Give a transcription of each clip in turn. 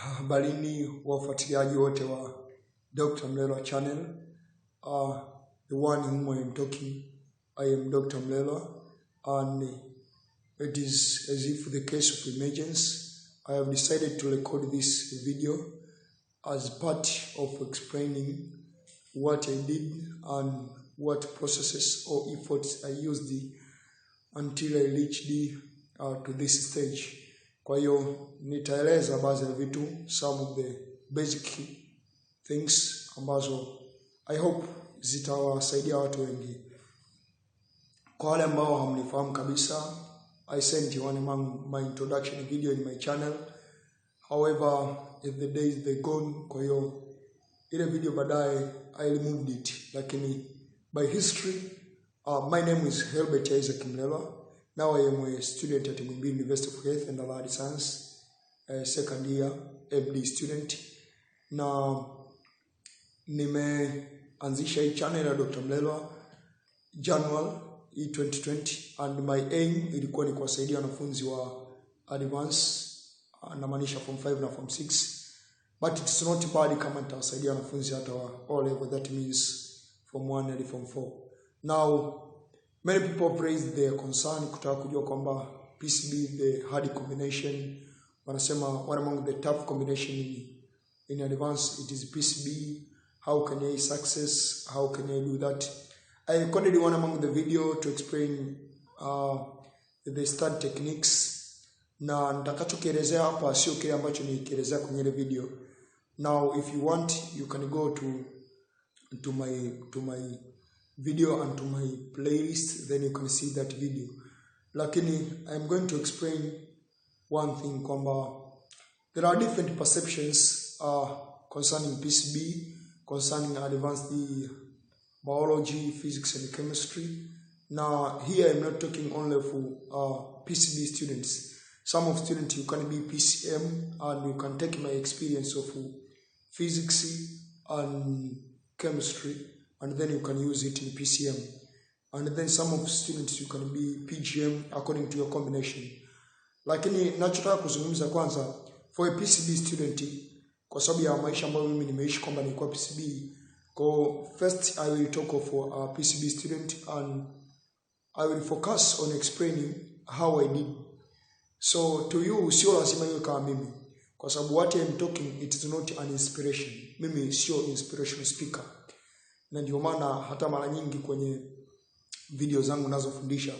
Habarini wafuatiliaji wote wa Dr. Mlelwa channel. The one whom I am talking, I am Dr. Mlelwa, and it is as if the case of emergency. I have decided to record this video as part of explaining what I did and what processes or efforts I used until I reached to this stage. Kwa hiyo nitaeleza baadhi ya vitu, some of the basic things ambazo I hope zitawasaidia watu wengi. Kwa wale ambao hamnifahamu kabisa, I sent you my introduction video in my channel. However, if the days they gone, kwa hiyo ile video baadaye I removed it. Lakini by history, my name is Mlelwa. Now I am a student at Mbinu University of Health and Allied Science, second year MD student. Na nimeanzisha hii channel ya Dr. Mlelwa January 2020, and my aim ilikuwa ni kuwasaidia wanafunzi wa advance, namaanisha form 5 na form 6. But it's not bad kama nitawasaidia wanafunzi hata wa O-level, that means form 1 and form 4. Now many people have raised their concern kutaka kujua kwamba PCB, the hard combination, wanasema one among the tough combination in advance, it is PCB. How can I success? How can I do that? I recorded one among the video to explain the study techniques, na nitakachokielezea hapa sio kile ambacho nilikielezea kwenye ile video. Now if you want, you can go to my video and to my playlist, then you can see that video. Lakini I'm going to explain one thing, kwamba there are different perceptions concerning PCB, concerning advanced biology, physics and chemistry. Now here I'm not talking only for PCB students. Some of students, you can be PCM and you can take my experience of physics and chemistry, and then you can use it in PCM. And then some of students, you can be PGM according to your combination. Lakini nachotaka kuzungumza kwanza for a PCB student, kwa sababu ya maisha ambayo mimi nimeishi kwamba nilikuwa PCB. First I will talk of a PCB student, and I will focus on explaining how I did. So to you, sio lazima iwe kama mimi, kwa sababu what I am talking, it is not an inspiration. Mimi sio inspirational speaker. Na ndio maana hata mara nyingi kwenye video zangu nazofundisha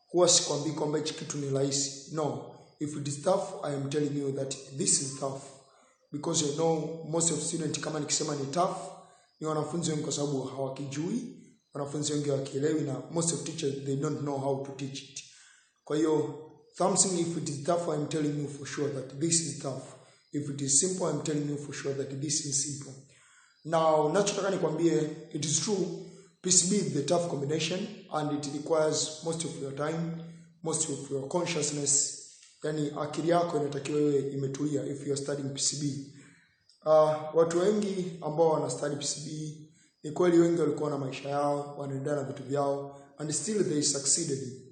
huwa sikwambii kwamba hichi kitu ni rahisi. No, if it is tough, I am telling you that this is tough, because you know most of students, kama nikisema ni tough, ni wanafunzi wengi kwa sababu hawakijui, wanafunzi wengi hawakielewi, na most of teachers, they don't know how to teach it. Kwa hiyo something, if it is tough, I am telling you for sure that this is tough. If it is simple, I am telling you for sure that this is simple. Now, nachotaka nikwambie, it is true, PCB is the tough combination, and it requires most of your time, most of your consciousness. Yani akili yako inatakiwa iwe imetulia if you are studying PCB. Watu wengi ambao wana study PCB, ni kweli wengi walikuwa na maisha yao, wanaendelea na vitu vyao, and still they succeeded.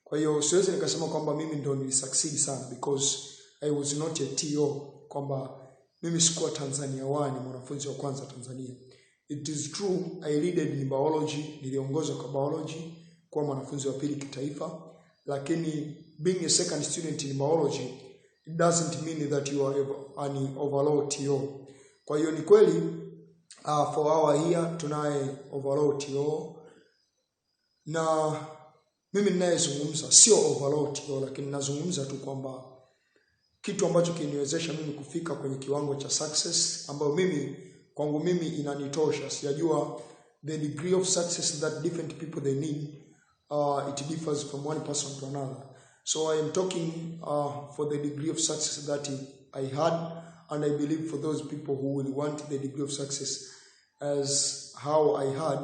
Kwa hiyo siwezi nikasema kwamba mimi ndo nilisucceed sana, because I was not a TO, kwamba mimi sikuwa Tanzania 1, mwanafunzi wa kwanza Tanzania. It is true, I leaded in biology, niliongoza kwa biology, kwa mwanafunzi wa pili kitaifa. Lakini being a second student in biology, it doesn't mean that you are an overall TO. Kwa hiyo ni kweli, for our year tunaye overall TO, na mimi ninayezungumza sio overall TO, lakini nazungumza tu kwamba kitu ambacho kiniwezesha mimi kufika kwenye kiwango cha success, ambayo mimi kwangu mimi inanitosha. Sijajua the degree of success that different people they need, it differs from one person to another. So I am talking for the degree of success that I had, and I believe for those people who will want the degree of success as how I had,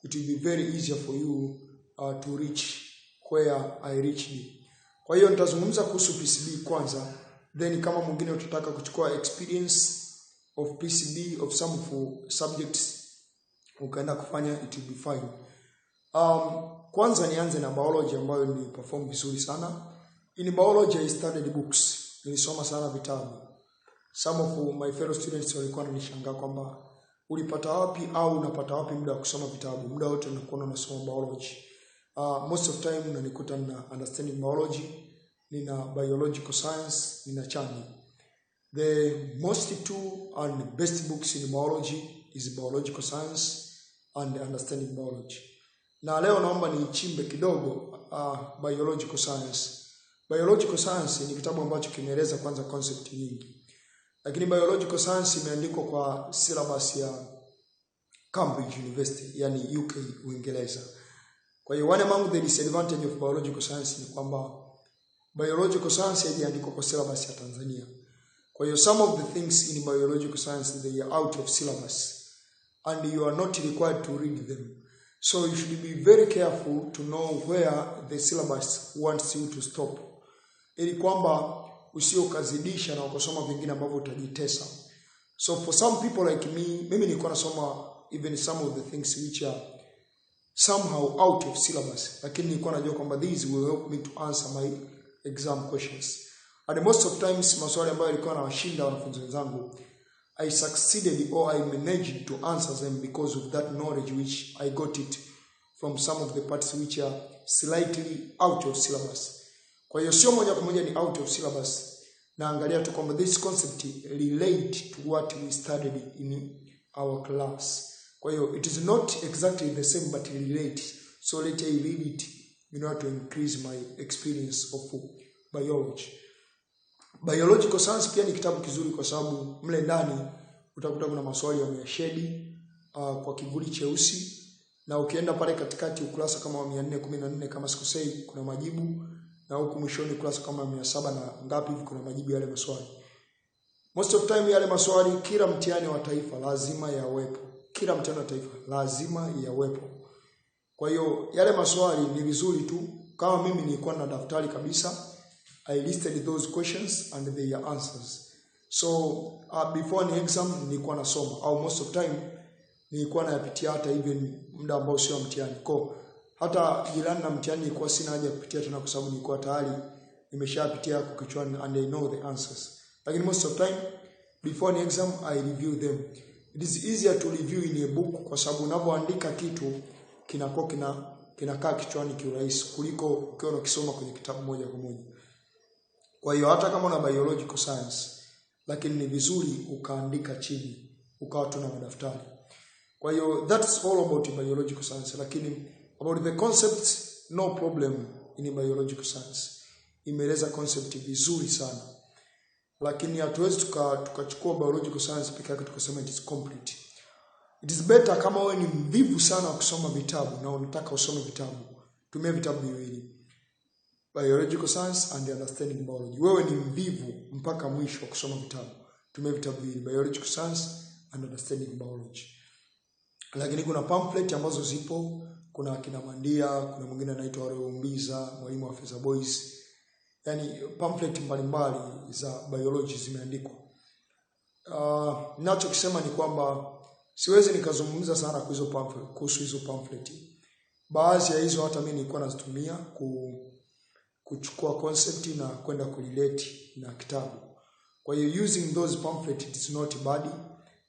it will be very easier for you to reach where I reached. Kwa hiyo nitazungumza kuhusu PCB kwanza, then kama mwingine utataka kuchukua experience of PCB of some of subjects ukaenda kufanya, it will be fine. Kwanza nianze na biology ambayo niliperform vizuri sana. In biology I studied books. Nilisoma sana vitabu. some of my fellow students walikuwa wananishangaa kwamba ulipata wapi au unapata wapi muda wa kusoma vitabu. Muda wote unakuwa unasoma biology. Most of time unanikuta na understanding biology, nina biological science, nina chani. The most two and best books in biology is biological science and understanding biology. Na leo naomba nichimbe kidogo biological science. Biological science ni kitabu ambacho kimeeleza kwanza concept nyingi. Lakini biological science imeandikwa kwa syllabus ya Cambridge University, yani UK, Uingereza. Kwa hiyo one among the disadvantage of biological science ni kwamba biological science haijaandikwa kwa syllabus ya Tanzania. Kwa hiyo some of the things in biological science they are out of syllabus and you are not required to read them. So you should be very careful to know where the syllabus wants you to stop. Ili kwamba usio kazidisha na ukasoma vingine ambavyo utajitesa. So for some people like me, mimi nilikuwa nasoma even some of the things which are somehow out of syllabus, lakini nilikuwa najua kwamba these will help me to answer my exam questions. And most of times maswali ambayo yalikuwa yanawashinda wanafunzi wenzangu, I succeeded or I managed to answer them because of that knowledge which I got it from some of the parts which are slightly out of syllabus. Kwa hiyo sio moja kwa moja ni out of syllabus. Naangalia tu kwamba this concept relate to what we studied in our class. Kwa hiyo it is not exactly the same but relate. So let I read it in order to increase my experience of biology. Biological science pia ni kitabu kizuri kwa sababu mle ndani utakuta kuna maswali yameshedi kwa kivuli cheusi, na ukienda pale katikati ukurasa kama wa 414 kama sikosei kuna majibu, na huko mwishoni ukurasa kama 700 na ngapi hivi kuna majibu yale maswali. Most of time yale maswali kila mtihani wa taifa lazima yawepo. Kila mtihani wa taifa lazima yawepo. Kwa hiyo yale maswali ni vizuri tu kama mimi nilikuwa na daftari kabisa, I listed those questions and their answers. So before an exam nilikuwa nasoma, au most of time nilikuwa nayapitia hata even muda ambao sio mtihani. Kwa hata jirani na mtihani nilikuwa sina haja kupitia tena kwa sababu nilikuwa tayari nimeshapitia kwa kichwani and I know the answers. Lakini most of time before an exam I review them. It is easier to review in a book kwa sababu unapoandika kitu kinakuwa kinakaa kichwani kiurahisi kuliko ukiwa unakisoma kwenye kitabu moja kwa moja. Kwa hiyo hata kama una biological science, lakini ni vizuri ukaandika chini, ukawa tuna madaftari. Kwa hiyo that's all about biological science, lakini about the concepts no problem in biological science. Imeeleza concept vizuri sana. Lakini hatuwezi tukachukua biological science pekee yake tukasema it is complete. It is better kama wewe ni mvivu sana kusoma vitabu na unataka usome vitabu, tumia vitabu viwili. Biological science and understanding biology. Wewe ni mvivu mpaka mwisho kusoma vitabu, tumia vitabu viwili, biological science and understanding biology. Lakini kuna pamphlet ambazo zipo, kuna kina Mandia, kuna mwingine anaitwa Reumbiza, mwalimu wa Feza Boys. Yani pamphlet mbalimbali za biology zimeandikwa. Ninachokisema ni kwamba siwezi nikazungumza sana kuhusu hizo pamphlet. Baadhi ya hizo hata mimi nilikuwa nazitumia kuchukua concept na kwenda kurelate na kitabu. Kwa hiyo using those pamphlet it is not bad,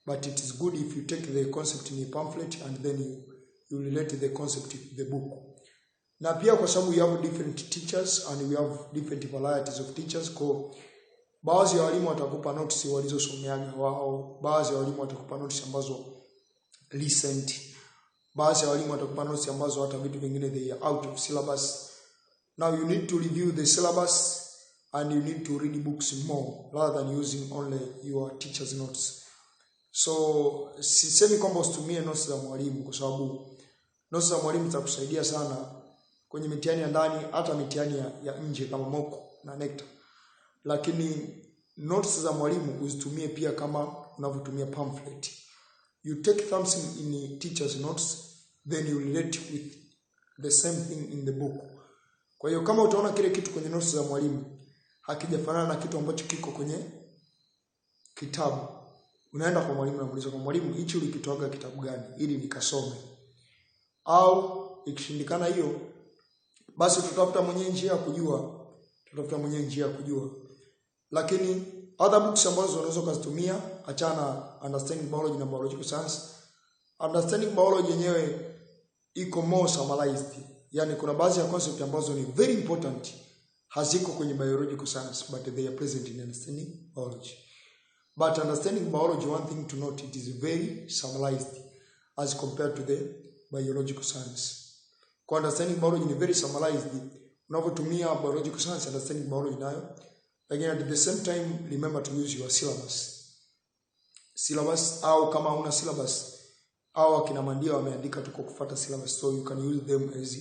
but it is good if you take the concept in a pamphlet and then you relate the concept to the book. Na pia kwa sababu you have different teachers and we have different varieties of teachers, kwa baadhi ya walimu watakupa notes walizosomeaga wao, baadhi ya walimu watakupa notes ambazo recent, baadhi ya walimu watakupa notes ambazo hata vitu vingine they are out of syllabus. Now you need to review the syllabus and you need to read books more rather than using only your teacher's notes. So sisemi kwamba usitumie notes za mwalimu kwa sababu notes za mwalimu zitakusaidia sana kwenye mitihani ya ndani, hata mitihani ya nje kama mock na NECTA. Lakini notes za mwalimu uzitumie pia kama unavyotumia pamphlet. You take something in teacher's notes, then you relate with the same thing in the book. Kwa hiyo kama utaona kile kitu kwenye notes za mwalimu hakijafanana na kitu ambacho kiko kwenye kitabu, unaenda kwa mwalimu na muuliza, kwa mwalimu hichi ulikitoaga kitabu gani ili nikasome? Au ikishindikana hiyo, basi tutafuta mwenye njia ya kujua, Lakini Other books ambazo unaweza kuzitumia, achana Understanding Biology na Biological Science. Understanding Biology yenyewe iko more summarized. Yani kuna baadhi ya concept ambazo ni very important haziko kwenye Biological Science, but they are present in Understanding Biology. But Understanding Biology, one thing to note, it is very summarized as compared to the Biological Science. Kwa Understanding Biology ni very summarized. Unapotumia Biological Science, Understanding Biology nayo. Again, at the same time, remember to use your syllabus. Syllabus, au kama una syllabus, au akina Mandia wameandika tuko kufuata syllabus, so you can use them as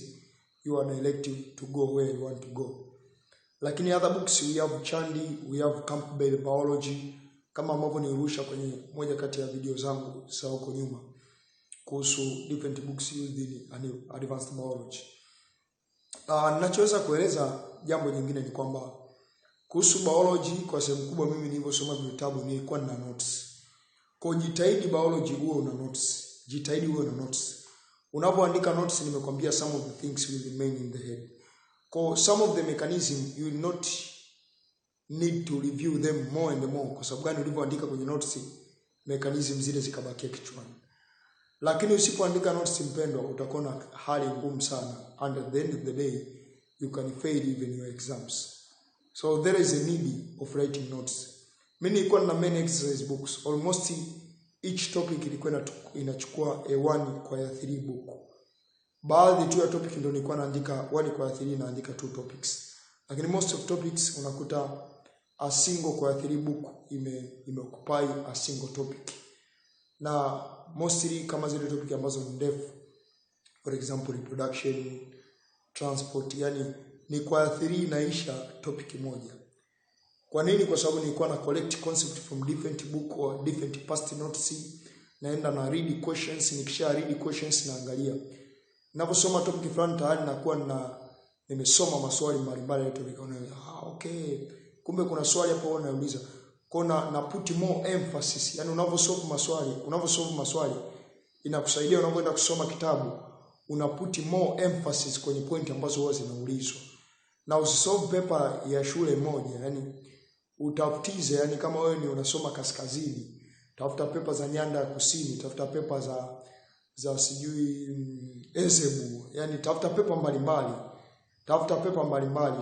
you are elective to go where you want to go. Lakini other books, we have Chandi, we have Campbell Biology, kama ambavyo nirusha kwenye moja kati ya video zangu za huko nyuma kuhusu different books used in advanced biology. Ninachoweza kueleza jambo jingine ni kwamba kuhusu biology kwa sehemu kubwa mimi nilivyosoma vitabu nilikuwa na notes. Kwa jitahidi biology uwe una notes. Jitahidi uwe una notes. Unapoandika notes nimekwambia some of the things will remain in the head. Kwa some of the mechanism you will not need to review them more and more, kwa sababu gani ulivyoandika kwenye notes mechanism zile zikabakia kichwani. Lakini usipoandika notes mpendwa, utakuwa na hali ngumu sana, and at the end of the day you can fail even your exams. So there is a need of writing notes. Mimi nilikuwa na main exercise books, almost each topic ilikuwa inachukua a 1 kwa 3 book. Baadhi tu ya topic ndio nilikuwa naandika 1 kwa 3 naandika 2 topics. Lakini most of topics unakuta a single kwa 3 book imeoccupy a single topic. Na mostly kama zile topic ambazo ni ndefu, for example reproduction, transport, yani ni kwa 3 naisha topic moja. Kwa nini? Kwa sababu nilikuwa na collect concept from different book or different past notes, naenda na read questions, nikisha read questions naangalia. Ninaposoma topic fulani tayari nakuwa nimesoma maswali mbalimbali ya topic. Okay, kumbe kuna swali hapo unauliza. Kuna na put more emphasis, yani unaposolve maswali inakusaidia unapoenda kusoma kitabu una put more emphasis kwenye point ambazo huwa zinaulizwa. Na usisolve paper ya shule moja, yani utafutize, yani kama wewe ni unasoma kaskazini, tafuta paper za nyanda ya kusini, tafuta paper za sijui Ezebu, yani tafuta paper mbalimbali,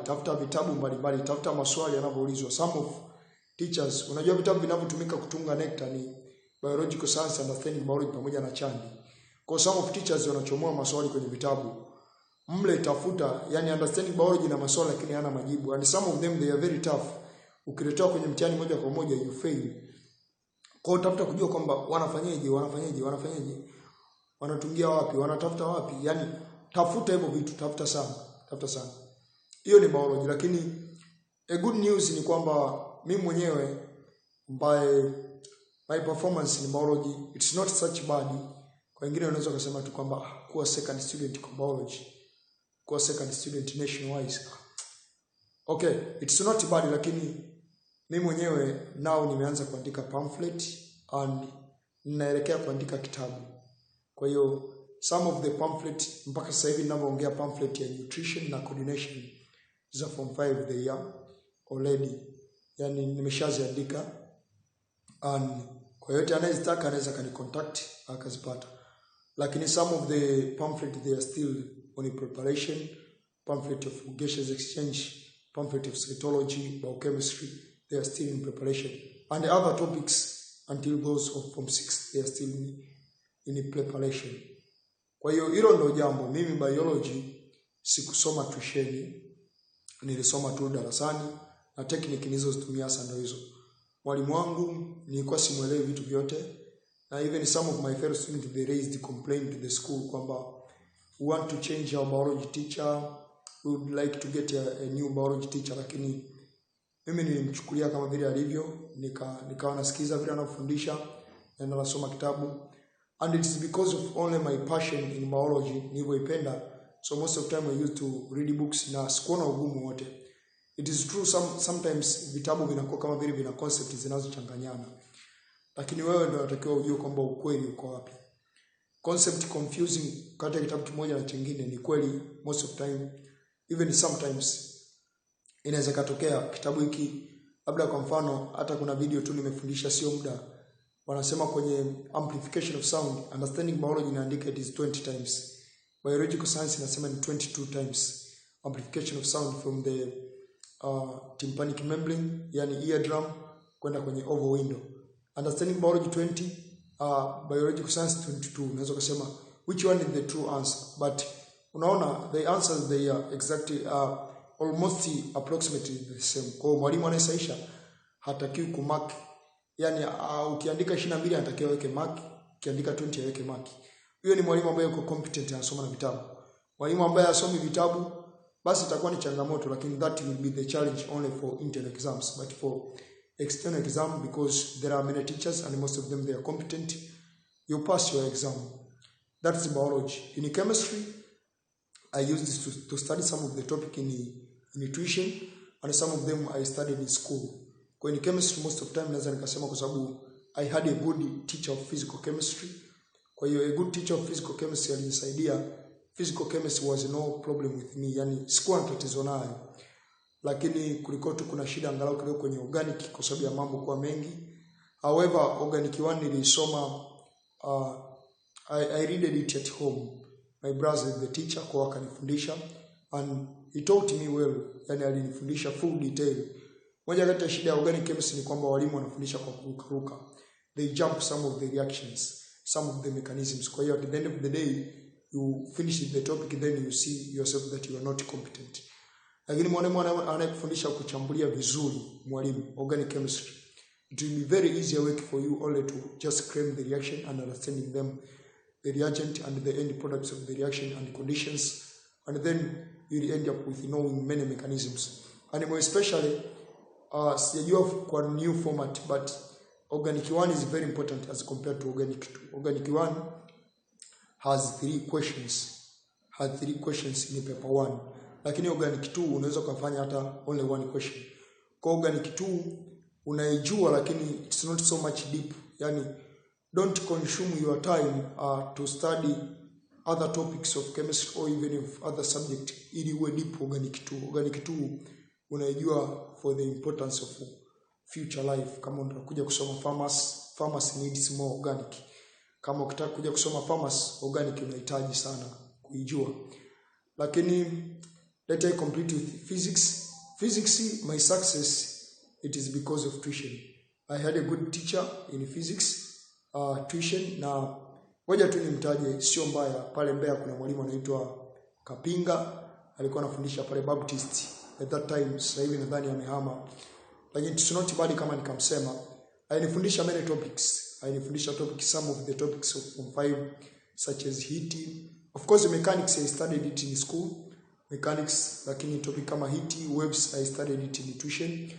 tafuta vitabu mbalimbali, tafuta maswali yanavyoulizwa. Some of teachers, unajua vitabu vinavyotumika kutunga NECTA ni Biological Science, Understanding Biology pamoja na Chandi. Kwa some of teachers wanachomoa maswali kwenye vitabu. Mle tafuta, yani Understanding Biology na maswali lakini hana majibu. And some of them they are very tough. Ukiletewa kwenye mtihani moja kwa moja you fail. Kwa hiyo tafuta kujua kwamba wanafanyaje, wanatungia wapi, wanatafuta wapi. Yani tafuta hivyo vitu, tafuta sana. Hiyo ni biology. Lakini a good news ni kwamba mimi mwenyewe my performance in biology it's not such bad. Kwa wengine wanaweza kusema tu kwamba kuwa second student kwa biology, kuwa second student nationwide, okay, it's not bad. Lakini mimi mwenyewe now nimeanza kuandika pamphlet and ninaelekea kuandika kitabu. Kwa hiyo some of the pamphlet mpaka sasa hivi ninavyoongea pamphlet ya nutrition na coordination za form 5 they are already, yani nimeshaziandika, and kwa yote anayezitaka anaweza kanicontact akazipata. Lakini some of the pamphlet they are still on preparation, pamphlet of gaseous exchange, pamphlet of cytology, biochemistry, they are still in preparation, and the other topics until those of form 6 they are still in preparation. Kwa hiyo hilo ndio jambo. Mimi biology sikusoma tusheni, nilisoma tu darasani na technique nilizotumia sana ndio hizo. Mwalimu wangu nilikuwa simuelewi vitu vyote, na even some of my fellow students they raised the complaint to the school kwamba we want to change our biology teacher, we would like to get a new biology teacher. Lakini mimi nilimchukulia kama vile alivyo, nikawa nasikiza vile anafundisha na nasoma kitabu, and it's because of only my passion in biology nilivyoipenda. So most of the time I used to read books na sikuona ugumu wote. It is true sometimes vitabu vinakuwa kama vile vina concept zinazochanganyana, lakini wewe ndio unatakiwa ujue kwamba ukweli uko wapi. Concept confusing kati ya kitabu kimoja na kingine ni kweli most of time, even sometimes inaweza katokea kitabu hiki Labda kwa mfano hata kuna video tu nimefundisha sio muda, wanasema kwenye amplification of sound, understanding biology inaandika it is 20 times, biological science inasema ni 22 times. Amplification of sound from the tympanic membrane, yani eardrum, kwenda kwenye oval window. Understanding biology 20, biological science 22. Unaweza kusema which one is the true answer, but unaona the answers they are exactly almost approximately the same. Kwa mwalimu anayesaisha hatakiwi kumark, yani ukiandika 22 anatakiwa aweke mark, ukiandika 20 aweke mark. Huyo ni mwalimu ambaye yuko competent, anasoma na vitabu. Mwalimu ambaye hasomi vitabu basi itakuwa ni changamoto, lakini that will be the challenge only for internal exams. But for external exam, because there are many teachers and most of them they are competent, you pass your exam. That's biology. In chemistry, I use this to study some of the topic in nutrition, and some of them I studied in school. Kwa in chemistry most of time naweza nikasema kwa sababu I had a good teacher of physical chemistry. Kwa hiyo a good teacher of physical chemistry alinisaidia. Physical chemistry was no problem with me, yani sikuwa na tatizo nayo. Lakini kulikuwa tu kuna shida angalau kidogo kwenye organic kwa sababu ya mambo kwa mengi. However, organic 1 nilisoma, I read it at home. My brother is the teacher, kwa akanifundisha, and he taught me well, yani alinifundisha full detail. Moja kati ya shida ya organic chemistry ni kwamba walimu wanafundisha kwa kuruka. They jump some of the reactions, some of the mechanisms. Kwa hiyo at the end of the day you finish the topic, then you see yourself that you are not competent. Lakini mwalimu anayekufundisha kuchambulia vizuri, mwalimu organic chemistry, it will be very easy work for you only to just claim the reaction and understanding them, the reagent and the end products of the reaction and the conditions, and then you end up with knowing many mechanisms. And more especially, sijajua kwa new format, but organic 1 is very important as compared to organic 2. Organic 1 has 3 questions in paper 1. Lakini organic 2 unaweza kufanya hata only 1 question. Kwa organic 2 unaijua lakini it's not so much deep. Yani don't consume your time to study other topics of chemistry or even of other subject ili uwe deep organic 2. Organic 2 unaijua for the importance of future life. Kama unataka kusoma pharmacy needs more organic. Kama ukitaka kuja kusoma pharmacy, organic unahitaji sana kuijua. Lakini let I complete with physics. Physics, my success, it is because of tuition. I had a good teacher in physics, tuition, na moja tu nimtaje, sio mbaya. Pale Mbeya kuna mwalimu anaitwa Kapinga, alikuwa anafundisha pale Baptist. At that time, sasa hivi nadhani amehama. Lakini it's not bad kama nikamsema. Alinifundisha many topics. Alinifundisha some of the topics of Form 5, such as heating. Of course, mechanics I studied it in school. Mechanics, lakini topic kama heating, waves I studied it in tuition.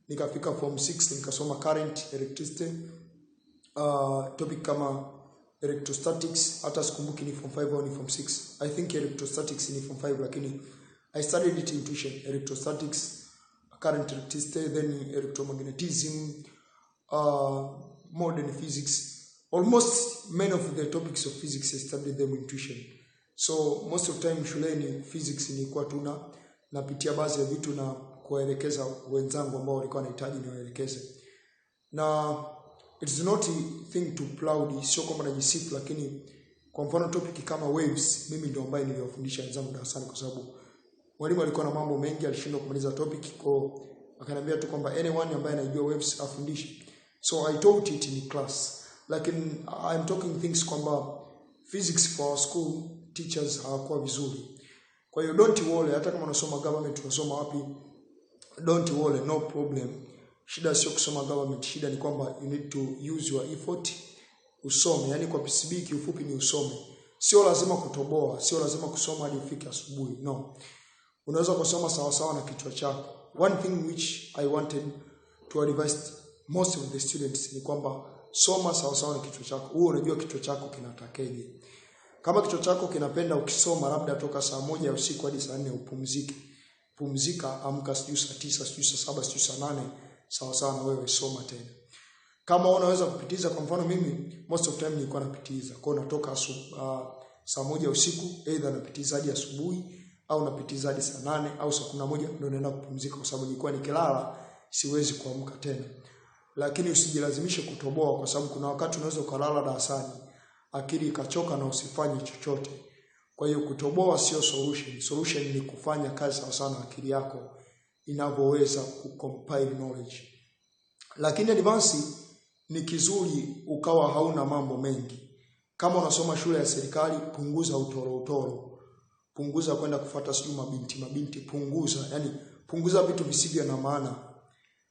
Nikafika Form 6 nikasoma current, electricity. Topic kama electrostatics, hata sikumbuki ni Form 5 au ni Form 6. I think electrostatics ni Form 5, lakini I studied it in tuition. Electrostatics, current, electricity, then electromagnetism, modern physics. Almost many of the topics of physics I studied them in tuition. So most of time shuleni physics ni kwa tuna napitia baadhi ya vitu na kuwaelekeza wenzangu ambao walikuwa wanahitaji niwaelekeze. Na it's not a thing to proud, sio kama najisifu, lakini kwa mfano topic kama waves mimi ndio ambaye niliwafundisha wenzangu darasani kwa sababu mwalimu alikuwa na mambo mengi, alishindwa kumaliza topic, kwa akaniambia tu kwamba anyone ambaye anajua waves afundishe. So I taught it in class. Lakini I'm talking things kwamba physics for our school teachers hawakuwa vizuri. Kwa hiyo don't worry, hata kama unasoma government, unasoma wapi, don't worry, no problem. Shida sio kusoma government, shida ni kwamba you need to use your effort, usome. Yani kwa PCB kiufupi ni usome. Sio lazima kutoboa, sio lazima kusoma hadi ufike asubuhi. No. Unaweza kusoma sawa sawa na kichwa chako. One thing which I wanted to advise most of the students ni kwamba soma sawa sawa na kichwa chako. Wewe unajua kichwa chako kinatakeje. Kama kichwa chako kinapenda ukisoma labda toka saa 1 ya usiku hadi saa 4 upumzike. Pumzika, amka sijui saa 9, sijui saa 7, sijui saa 8, sawa sawa na wewe soma tena. Kama unaweza kupitiza, kwa mfano mimi most of time nilikuwa napitiza. Kwa hiyo natoka saa 1 ya usiku either napitiza hadi asubuhi au napitiza hadi saa 8 au saa 11 ndio naenda kupumzika, kwa sababu nilikuwa nikilala siwezi kuamka tena. Lakini usijilazimishe kutoboa, kwa sababu kuna wakati unaweza ukalala darasani akili ikachoka na usifanye chochote. Kwa hiyo kutoboa sio solution. Solution ni kufanya kazi sawa sana akili yako inavyoweza kucompile knowledge. Lakini advance ni kizuri ukawa hauna mambo mengi. Kama unasoma shule ya serikali, punguza utoro. Punguza kwenda kufuata sijui mabinti, punguza. Yaani punguza vitu visivyo na maana.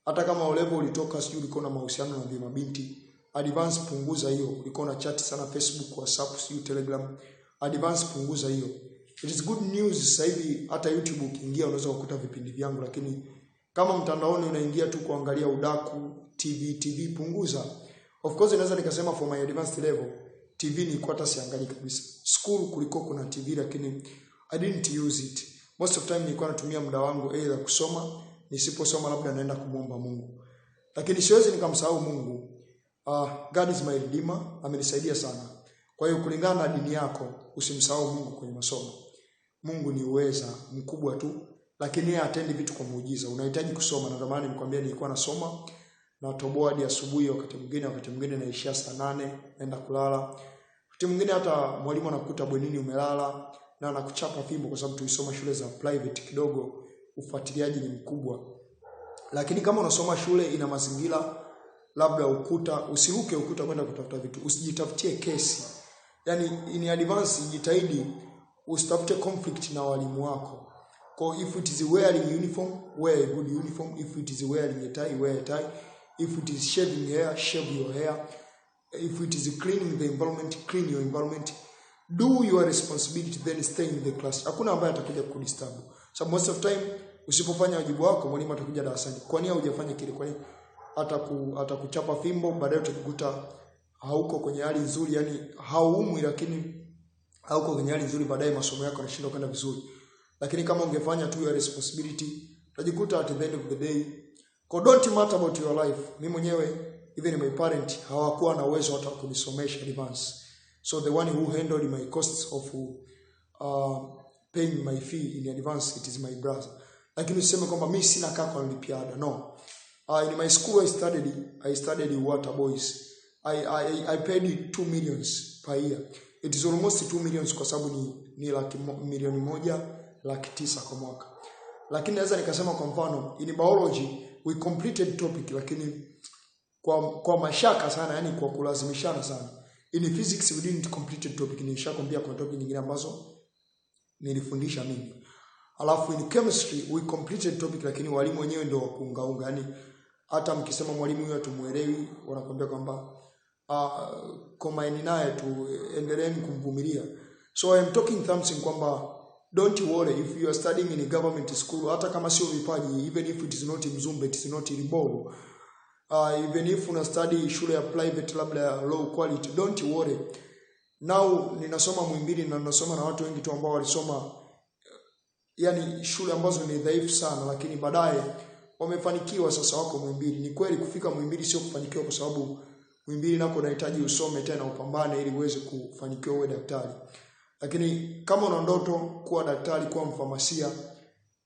Hata kama O-level ulitoka sijui ulikuwa na mahusiano na mabinti, advance punguza hiyo. Ulikuwa na chat sana Facebook, WhatsApp, sijui Telegram, advance punguza hiyo. It is good news sasa hivi hata YouTube ukiingia unaweza kukuta vipindi vyangu, lakini kama mtandaoni unaingia tu kuangalia udaku, TV punguza. Of course inaweza nikasema for my advanced level, TV ni hata siangalii kabisa. School kulikuwa kuna TV lakini I didn't use it. Most of time nilikuwa natumia muda wangu either kusoma, nisiposoma labda naenda kumuomba Mungu. Lakini siwezi nikamsahau Mungu. God is my redeemer, amenisaidia sana. Kwa hiyo kulingana na dini yako, usimsahau Mungu kwenye masomo. Mungu ni uweza mkubwa tu, lakini yeye atendi vitu kwa muujiza. Unahitaji kusoma, na zamani nikwambia nilikuwa nasoma na toboa hadi asubuhi, wakati mwingine naishia saa 8 naenda kulala. Wakati mwingine hata mwalimu anakukuta bwenini umelala na anakuchapa fimbo, kwa sababu tulisoma shule za private kidogo ufuatiliaji ni mkubwa. Lakini kama unasoma shule ina mazingira labda ukuta, usiruke ukuta kwenda kutafuta vitu, usijitafutie kesi. Yaani in advance jitahidi usitafute conflict na walimu wako. Kwa if it is wearing uniform, wear a good uniform. If it is wearing a tie, wear a tie. If it is shaving hair, shave your hair. If it is cleaning the environment, clean your environment. Do your responsibility, then stay in the class. Hakuna ambaye atakuja kudisturb. So most of time usipofanya wajibu wako, mwalimu atakuja darasani. Kwa nini hujafanya kile? Kwa nini atakuchapa fimbo, baadaye utakukuta hauko kwenye hali nzuri, yani hauumwi lakini hauko kwenye hali nzuri, baadaye masomo yako yanashindwa kwenda vizuri. Lakini kama ungefanya tu your responsibility, utajikuta at the end of the day. Don't matter about your life. Mimi mwenyewe even my parent hawakuwa na uwezo hata kunisomesha advance. So the one who handled my costs of paying my fee in advance, it is my brother. Lakini useme kwamba mimi sina kaka anilipia ada. No. In my school I studied water boys. I paid 2 million per year. It is almost 2 million kwa sababu ni milioni 1,900,000 kwa mwaka. Lakini naweza nikasema kwa mfano in biology we completed topic, lakini kwa mashaka sana, yani kwa kulazimishana sana. In physics we didn't complete topic, nishakwambia kwa topic nyingine ambazo nilifundisha mimi. Alafu in chemistry we completed topic, lakini walimu wenyewe ndio wakuungaunga. Yani hata mkisema mwalimu huyo tumuelewi, wanakuambia kwamba komaini naye tu, endeleeni kumvumilia. So I am talking something kwamba don't worry if you are studying in a government school, hata kama sio vipaji, even if it is not Mzumbe, it is not Rimbo, even if una study shule ya private labda low quality, don't worry. Now ninasoma Muhimbili na ninasoma na watu wengi tu ambao walisoma yani shule ambazo ni dhaifu sana, lakini baadaye wamefanikiwa, sasa wako Muhimbili. Ni kweli kufika Muhimbili sio kufanikiwa, kwa sababu Muhimbili nako unahitaji usome tena upambane ili uweze kufanikiwa uwe daktari. Lakini kama una ndoto kuwa daktari, kuwa mfamasia,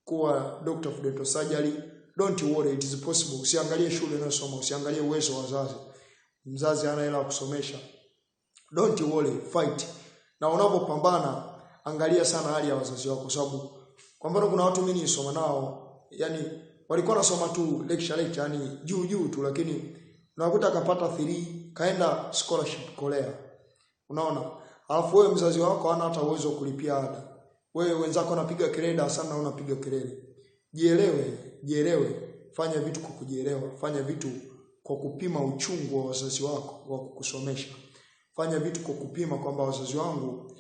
kuwa doctor of dental surgery, don't worry, it is possible. Usiangalie shule unayosoma, usiangalie uwezo wa wazazi. Mzazi hana hela kusomesha. Don't worry, fight. Na unapopambana angalia sana hali ya wazazi wako, sababu kwa mfano kuna watu mimi nisoma nao, yani walikuwa nasoma tu lecture yani juu tu, lakini unakuta akapata 3 kaenda scholarship Korea. Unaona? Alafu wewe mzazi wako hana hata uwezo kulipia ada. Wewe wenzako wanapiga kelele sana na unapiga kelele. Jielewe, fanya vitu kwa kujielewa, fanya vitu kwa kupima uchungu wa wazazi wako wa kukusomesha. Fanya vitu kwa kupima kwamba wazazi wangu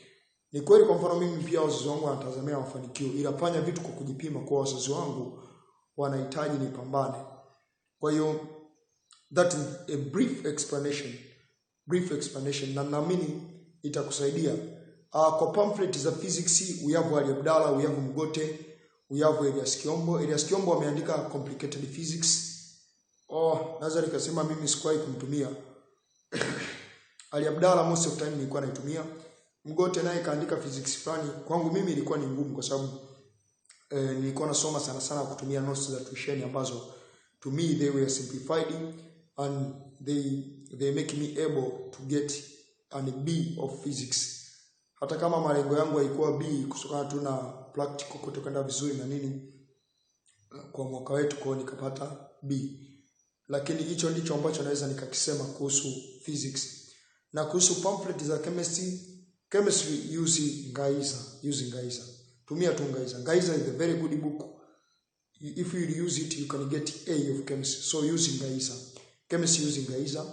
ni kweli. Kwa mfano mimi pia wazazi wangu wanatazamia mafanikio, ila fanya vitu kwa kujipima kwa wazazi wangu wanahitaji nipambane. Kwa hiyo that is a brief explanation na naamini itakusaidia. Kwa pamphlet za physics we have Ali Abdalla, we have Mgote, we have Elias Kiombo ameandika complicated physics. Naweza nikasema mimi sikuwahi kumtumia. Ali Abdalla most of time nilikuwa naitumia. Mgote naye kaandika physics fulani, kwangu mimi ilikuwa ni ngumu kwa sababu nilikuwa nasoma sana kutumia notes za tuition ambazo to me they were simplified and they make me able to get an B of physics. Hata kama malengo yangu haikuwa B kutokana tu na practical kutokwenda vizuri na nini kwa mwaka wetu kwa nikapata B. Lakini hicho ndicho ambacho naweza nikakisema kuhusu physics. Na kuhusu pamphlet za chemistry use Ngaiza. Tumia tu Ngaiza. Ngaiza is a very good book. If you use it, you can get A of chemistry. So use Ngaiza. Chemistry using Ngaiza.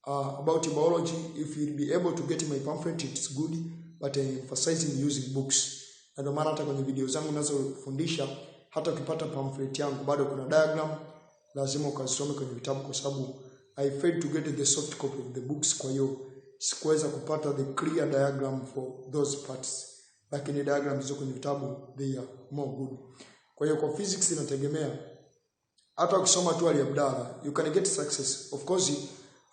About biology, if you'll be able to get my pamphlet, it's good, but I'm emphasizing using books. Na ndio maana hata kwenye video zangu ninazofundisha, hata ukipata pamphlet yangu bado kuna diagram, lazima ukasome kwenye vitabu kwa sababu I failed to get the soft copy of the books, kwa hiyo sikuweza kupata the clear diagram for those parts. Lakini diagram zilizo kwenye vitabu they are more good. Kwa hiyo kwa physics inategemea hata ukisoma tu Ali Abdalla you can get success. Of course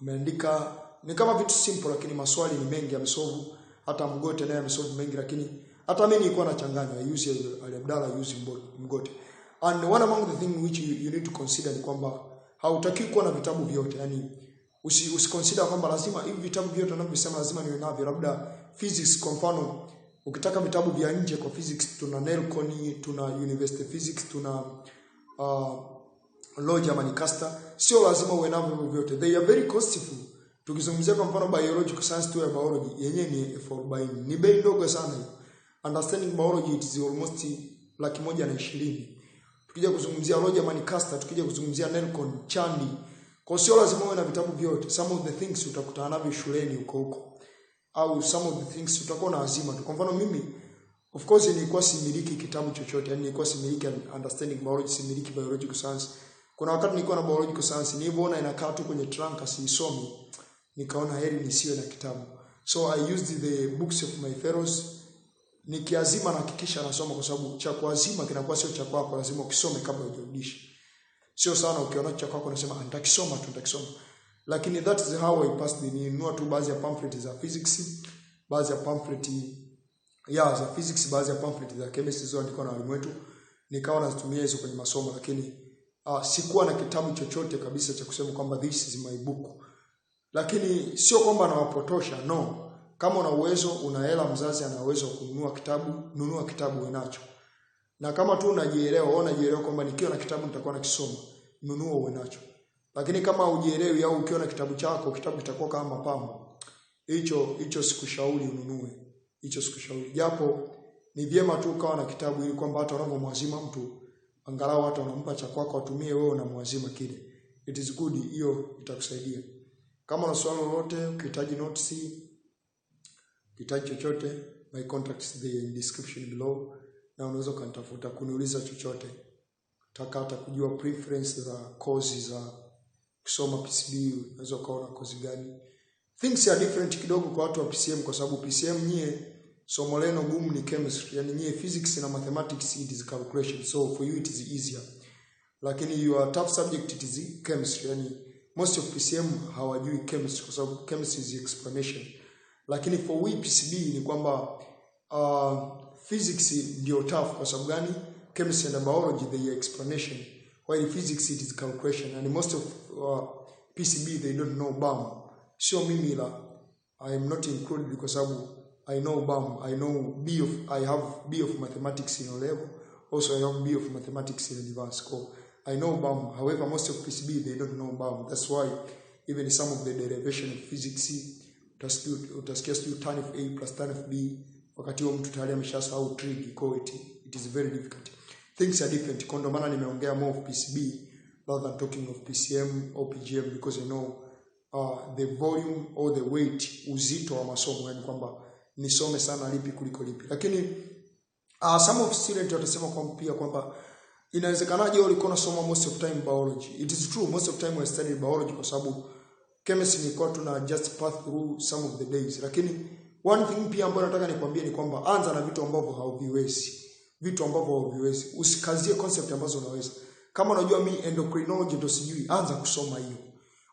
ameandika ni kama vitu simple lakini maswali ni mengi amesolve. Hata Mgote naye amesolve mengi lakini hata mimi nilikuwa nachanganya use Ali Abdalla use Mgote. And one among the things which you need to consider ni kwamba hautaki kuwa na vitabu vyote. Yani usiconsider kwamba lazima hivi vitabu vyote ninavyosema lazima niwe navyo. Labda physics kwa mfano ukitaka vitabu vya nje kwa physics tuna Nelconi, tuna University Physics, tuna Loja Manicasta, sio lazima uwe navyo vyote. They are very costly. Tukizungumzia kwa mfano biological science tu ya biology yenyewe ni 4 ni bei ndogo sana hiyo. Understanding biology it is almost 120,000. Tukija kuzungumzia Loja Manicasta, tukija kuzungumzia Nelcon, Chandi, kwa sio lazima uwe na vitabu vyote. Some of the things utakutana navyo shuleni huko. Au some of the things utakuwa na azima tu. Kwa mfano mimi of course nilikuwa similiki kitabu chochote, yani nilikuwa similiki understanding biology, similiki biological science. Kuna wakati nilikuwa na biological science nilipoona inakaa tu kwenye trunk asiisomi, nikaona heri nisiwe na kitabu. So I used the books of my fellows. Nikiazima na hakikisha nasoma kwa sababu cha kuazima kinakuwa sio cha kwako, lazima ukisome kabla hujarudisha. Sio sana ukiona cha kwako unasema nitakisoma tu nitakisoma. Lakini that is how I passed. Nilinunua tu baadhi ya pamphlet za physics, baadhi ya pamphlet za physics, baadhi ya pamphlet za chemistry zilizoandikwa na walimu wetu. Nikawa nazitumia hizo kwenye masomo lakini sikuwa na kitabu chochote kabisa cha kusema kwamba this is my book. Lakini sio kwamba nawapotosha, no. Kama una uwezo, una hela, mzazi ana uwezo kununua kitabu, nunua kitabu unacho. Na kama tu unajielewa kwamba nikiwa na kitabu nitakuwa nakisoma, nunua unacho. Lakini kama hujielewi au ukiwa na kitabu chako, kitabu kitakuwa kama mapambo. Hicho sikushauri ununue. Hicho sikushauri. Japo ni vyema tu ukawa na kitabu ili kwamba hata unapomwazima mtu angalau hata unampa cha kwako atumie wewe unamwazima kile. It is good, hiyo itakusaidia. Kama una swali lolote, ukihitaji notes, ukihitaji chochote, my contacts there in description below na unaweza kunitafuta kuniuliza chochote. Nataka hata kujua preference za courses za kusoma PCB, unaweza kaona course gani. Things are different kidogo kwa watu wa PCM kwa sababu PCM nyie somo leno gumu ni chemistry, yani nyie physics na mathematics it is calculation, so for you it is easier. Lakini your tough subject it is chemistry, yani most of PCM hawajui chemistry kwa sababu chemistry is explanation. Lakini for we PCB ni kwamba physics ndio tough kwa sababu gani? Chemistry and biology they are explanation, while physics it is calculation. And most of PCB they don't know BAM. Sio mimi la I am not included because I know BAM. I have B of mathematics in O-level. Also I have B of mathematics in advanced core. I know BAM. However, most of PCB they don't know BAM. That's why even some of the derivation of physics utasikia sio tan of A plus tan of B wakati huo mtu tayari ameshasahau trig equality. It is very difficult. Things are different. Kwa ndo maana nimeongea more of PCB rather than talking of PCM or PGM because I know the volume or the weight, uzito wa masomo, yani kwamba nisome sana lipi kuliko lipi. Lakini some of students watasema kwamba inawezekanaje ulikuwa unasoma most of time biology. It is true, most of time I studied biology kwa sababu chemistry nilikuwa tuna just pass through some of the days. Lakini one thing pia ambayo nataka nikwambie ni kwamba anza na vitu ambavyo hauviwezi. Vitu ambavyo hauviwezi. Usikazie concept ambazo unaweza. Kama unajua mimi endocrinology ndio sijui, anza kusoma hiyo.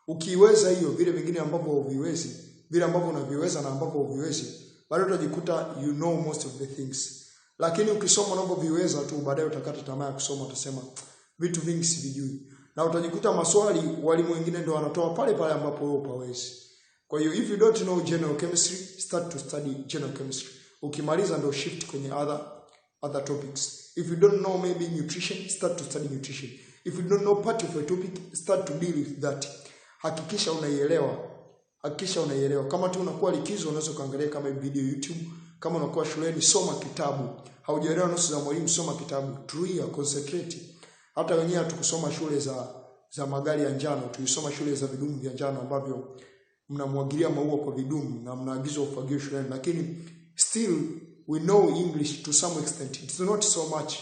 Ukiweza hiyo, vile vingine ambavyo hauviwezi, vile ambavyo unaviweza na ambavyo hauviwezi, bado utajikuta you know most of the things. Lakini ukisoma unavyoviweza tu baadaye utakata tamaa ya kusoma, utasema vitu vingi sivijui. na utajikuta maswali walimu wengine ndio wanatoa pale pale ambapo wewe upawezi. Kwa hiyo if you don't know general chemistry, start to study general chemistry. Ukimaliza ndio shift kwenye other topics. If you don't know maybe nutrition, start to study nutrition. If you don't know part of a topic, start to deal with that. Hakikisha unaielewa. Kama tu unakuwa likizo, unaweza kuangalia kama video YouTube. Kama unakuwa shuleni, soma kitabu. Haujaelewa nusu za mwalimu, soma kitabu. Tulia, concentrate. Hata wenyewe tukusoma shule za magari ya njano, tulisoma shule za vidumu vya njano ambavyo mnamwagilia maua kwa vidumu na mnaagizwa ufagie shuleni, lakini still we know English to some extent. It's not so much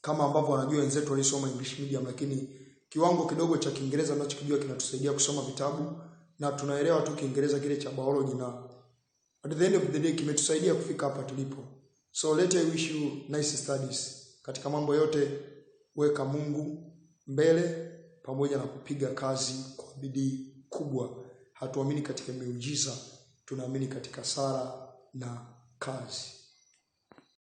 kama ambavyo wanajua wenzetu walisoma English medium, lakini kiwango kidogo cha Kiingereza tunachokijua kinatusaidia kusoma vitabu na tunaelewa tu Kiingereza kile cha biology, na at the end of the day kimetusaidia kufika hapa tulipo. So let I wish you nice studies. Katika mambo yote weka Mungu mbele pamoja na kupiga kazi kwa bidii kubwa. Hatuamini katika miujiza, tunaamini katika sala na kazi.